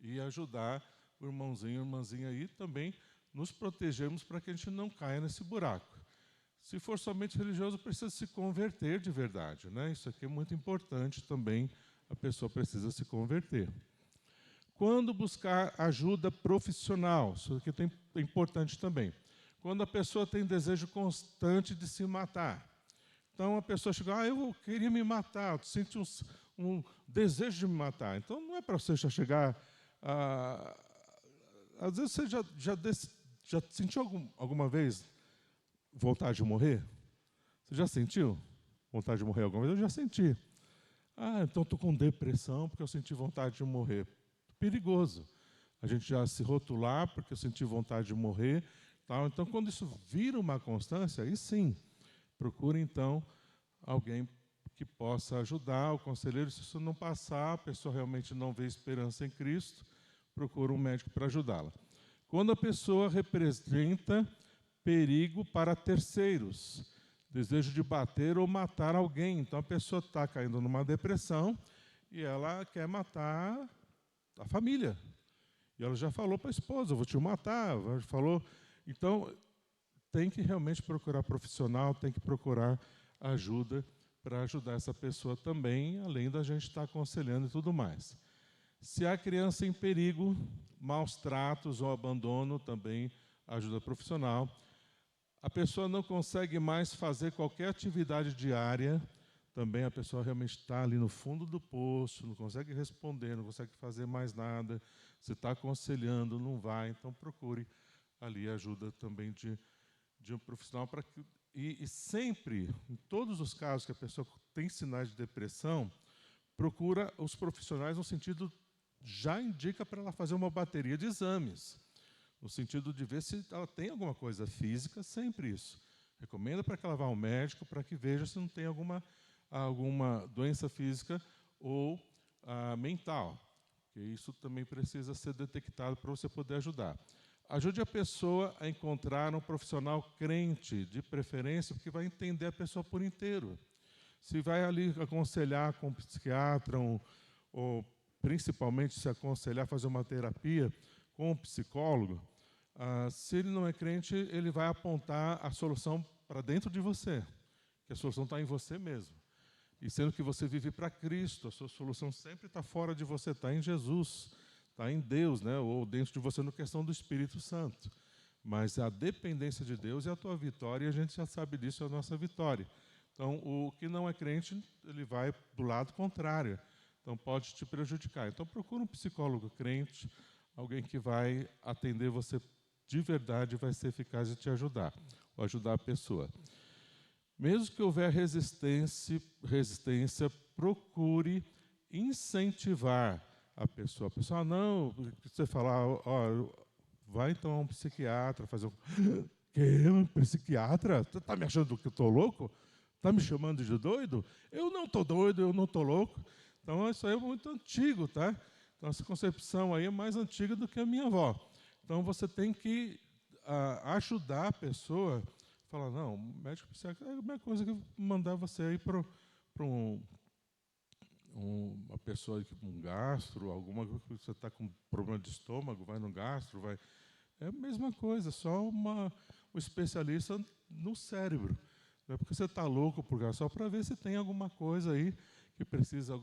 e ajudar o irmãozinho, a irmãzinha aí, também nos protegermos para que a gente não caia nesse buraco. Se for somente religioso, precisa se converter de verdade, né? Isso aqui é muito importante também, a pessoa precisa se converter. Quando buscar ajuda profissional, isso aqui é importante também. Quando a pessoa tem desejo constante de se matar. Então a pessoa chega, eu queria me matar, eu sinto um desejo de me matar. Então não é para você já chegar às vezes você já sentiu alguma vez vontade de morrer? Você já sentiu vontade de morrer alguma vez? Eu já senti. Então estou com depressão porque eu senti vontade de morrer. Perigoso. A gente já se rotular porque eu senti vontade de morrer. Tal. Então, quando isso vira uma constância, aí sim, procure, então, alguém que possa ajudar, o conselheiro. Se isso não passar, a pessoa realmente não vê esperança em Cristo, procura um médico para ajudá-la. quando a pessoa representa perigo para terceiros, desejo de bater ou matar alguém. Então, a pessoa está caindo numa depressão e ela quer matar a família. E ela já falou para a esposa, eu vou te matar. Falou. Então, tem que realmente procurar profissional, tem que procurar ajuda para ajudar essa pessoa também, além da gente estar aconselhando e tudo mais. Se há criança em perigo, maus tratos ou abandono, também ajuda profissional. A pessoa não consegue mais fazer qualquer atividade diária, também a pessoa realmente está ali no fundo do poço, não consegue responder, não consegue fazer mais nada, você está aconselhando, não vai, então procure ali ajuda também de um profissional. E sempre, em todos os casos que a pessoa tem sinais de depressão, procura os profissionais no sentido, já indica para ela fazer uma bateria de exames, no sentido de ver se ela tem alguma coisa física, sempre isso. Recomenda para que ela vá ao médico, para que veja se não tem alguma doença física ou mental, porque isso também precisa ser detectado para você poder ajudar. Ajude a pessoa a encontrar um profissional crente, de preferência, porque vai entender a pessoa por inteiro. Se vai ali aconselhar com um psiquiatra, ou principalmente se aconselhar, fazer uma terapia com um psicólogo, se ele não é crente, ele vai apontar a solução para dentro de você, que a solução está em você mesmo. E sendo que você vive para Cristo, a sua solução sempre está fora de você, está em Jesus, está em Deus, né? Ou dentro de você, na questão do Espírito Santo. Mas a dependência de Deus é a tua vitória, e a gente já sabe disso, é a nossa vitória. Então, o que não é crente, ele vai do lado contrário. Então, pode te prejudicar. Então, procura um psicólogo crente, alguém que vai atender você de verdade, vai ser eficaz e te ajudar, ou ajudar a pessoa. Mesmo que houver resistência, procure incentivar a pessoa. A pessoa, não, você falar, ó, vai então a um psiquiatra, fazer um... Que? Um psiquiatra? Você está me achando que eu estou louco? Está me chamando de doido? Eu não estou doido, eu não estou louco. Então, isso aí é muito antigo, tá? Então, essa concepção aí é mais antiga do que a minha avó. Então, você tem que ajudar a pessoa, falar, não, médico psiquiatra é a mesma coisa que mandar você ir para uma pessoa com um gastro, você está com problema de estômago, vai no gastro, vai... É a mesma coisa, só um especialista no cérebro. Não é porque você está louco por gastro, só para ver se tem alguma coisa aí que precisa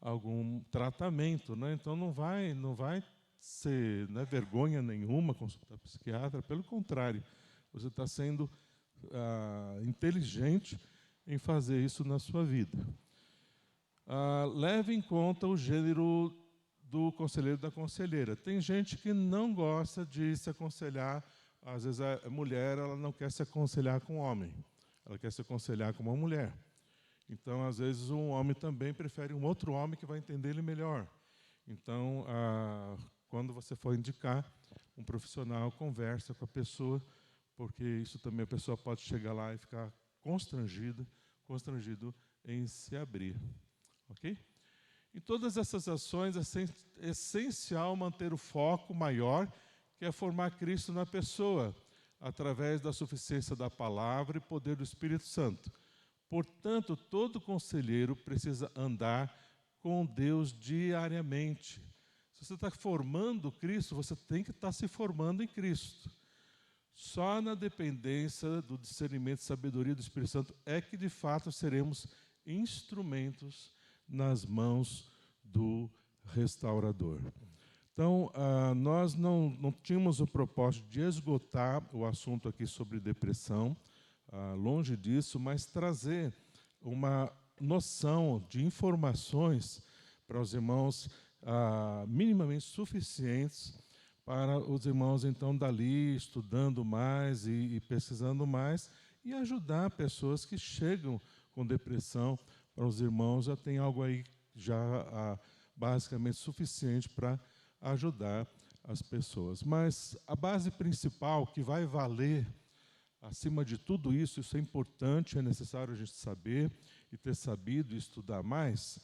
algum tratamento, né? Então não vai ser, né, vergonha nenhuma consultar psiquiatra, pelo contrário, você está sendo inteligente em fazer isso na sua vida. Leve em conta o gênero do conselheiro e da conselheira. Tem gente que não gosta de se aconselhar, às vezes a mulher ela não quer se aconselhar com um homem, ela quer se aconselhar com uma mulher. Então, às vezes, um homem também prefere um outro homem que vai entender ele melhor. Então, quando você for indicar um profissional, conversa com a pessoa, porque isso também a pessoa pode chegar lá e ficar constrangido em se abrir. Ok? Em todas essas ações é essencial manter o foco maior, que é formar Cristo na pessoa, através da suficiência da palavra e poder do Espírito Santo. Portanto, todo conselheiro precisa andar com Deus diariamente. Se você está formando Cristo, você tem que estar se formando em Cristo. Só na dependência do discernimento e sabedoria do Espírito Santo é que, de fato, seremos instrumentos nas mãos do restaurador. Então, nós não tínhamos o propósito de esgotar o assunto aqui sobre depressão, longe disso, mas trazer uma noção de informações para os irmãos minimamente suficientes para os irmãos, então, dali, estudando mais e pesquisando mais, e ajudar pessoas que chegam com depressão. Para os irmãos já tem algo aí já basicamente suficiente para ajudar as pessoas. Mas a base principal que vai valer, acima de tudo isso é importante, é necessário a gente saber e ter sabido e estudar mais,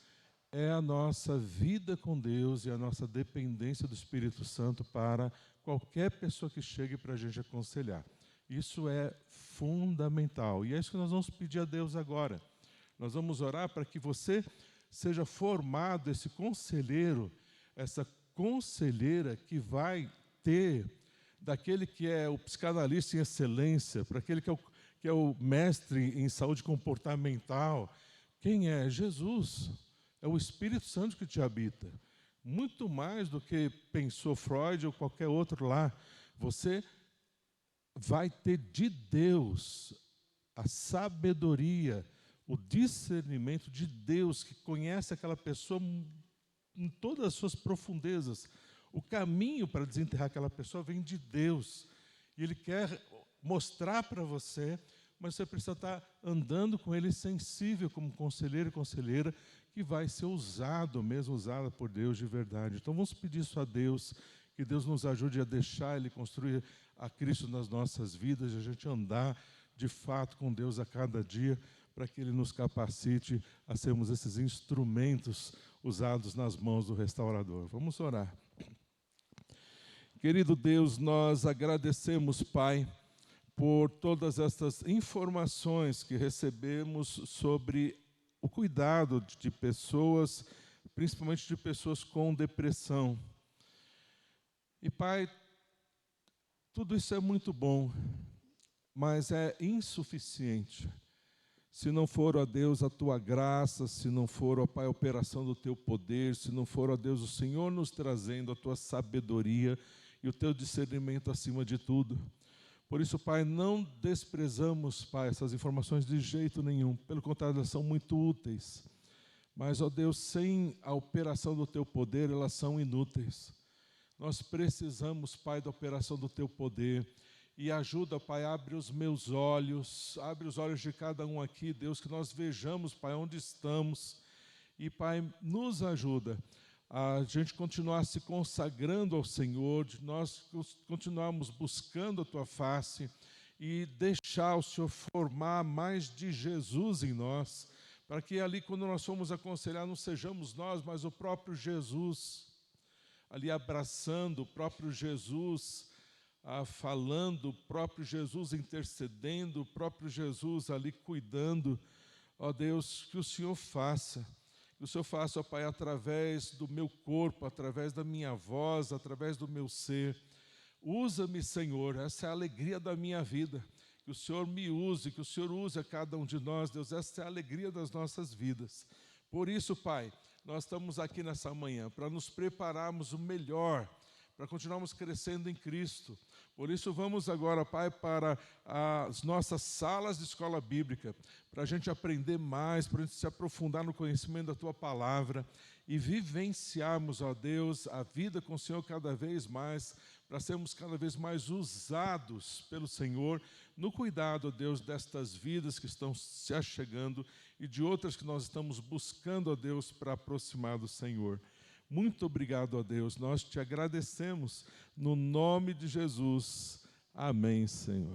é a nossa vida com Deus e a nossa dependência do Espírito Santo para qualquer pessoa que chegue para a gente aconselhar. Isso é fundamental. E é isso que nós vamos pedir a Deus agora. Nós vamos orar para que você seja formado, esse conselheiro, essa conselheira que vai ter daquele que é o psicanalista em excelência, para aquele que é o mestre em saúde comportamental. Quem é? Jesus. É o Espírito Santo que te habita. Muito mais do que pensou Freud ou qualquer outro lá. Você vai ter de Deus a sabedoria, o discernimento de Deus, que conhece aquela pessoa em todas as suas profundezas. O caminho para desenterrar aquela pessoa vem de Deus. E Ele quer mostrar para você, mas você precisa estar andando com Ele sensível, como conselheiro e conselheira, que vai ser usado, mesmo usada por Deus de verdade. Então vamos pedir isso a Deus, que Deus nos ajude a deixar Ele construir a Cristo nas nossas vidas, e a gente andar de fato com Deus a cada dia, para que Ele nos capacite a sermos esses instrumentos usados nas mãos do restaurador. Vamos orar. Querido Deus, nós agradecemos, Pai, por todas estas informações que recebemos sobre o cuidado de pessoas, principalmente de pessoas com depressão. E, Pai, tudo isso é muito bom, mas é insuficiente. Se não for, ó Deus, a Tua graça, se não for, ó Pai, a operação do Teu poder, se não for, ó Deus, o Senhor nos trazendo a Tua sabedoria e o Teu discernimento acima de tudo. Por isso, Pai, não desprezamos, Pai, essas informações de jeito nenhum. Pelo contrário, elas são muito úteis. Mas, ó Deus, sem a operação do Teu poder, elas são inúteis. Nós precisamos, Pai, da operação do Teu poder. E ajuda, Pai, abre os meus olhos, abre os olhos de cada um aqui, Deus, que nós vejamos, Pai, onde estamos. E, Pai, nos ajuda a gente continuar se consagrando ao Senhor, de nós continuarmos buscando a Tua face e deixar o Senhor formar mais de Jesus em nós, para que ali, quando nós formos aconselhar, não sejamos nós, mas o próprio Jesus, ali abraçando o próprio Jesus, falando, o próprio Jesus intercedendo, o próprio Jesus ali cuidando. Ó Deus, que o Senhor faça, ó Pai, através do meu corpo, através da minha voz, através do meu ser. Usa-me, Senhor, essa é a alegria da minha vida. Que o Senhor me use, que o Senhor use a cada um de nós, Deus, essa é a alegria das nossas vidas. Por isso, Pai, nós estamos aqui nessa manhã para nos prepararmos o melhor, para continuarmos crescendo em Cristo. Por isso vamos agora, Pai, para as nossas salas de escola bíblica, para a gente aprender mais, para a gente se aprofundar no conhecimento da Tua Palavra e vivenciarmos, ó Deus, a vida com o Senhor cada vez mais, para sermos cada vez mais usados pelo Senhor no cuidado, ó Deus, destas vidas que estão se achegando e de outras que nós estamos buscando, ó Deus, para aproximar do Senhor. Muito obrigado, ó Deus, nós te agradecemos no nome de Jesus. Amém, Senhor.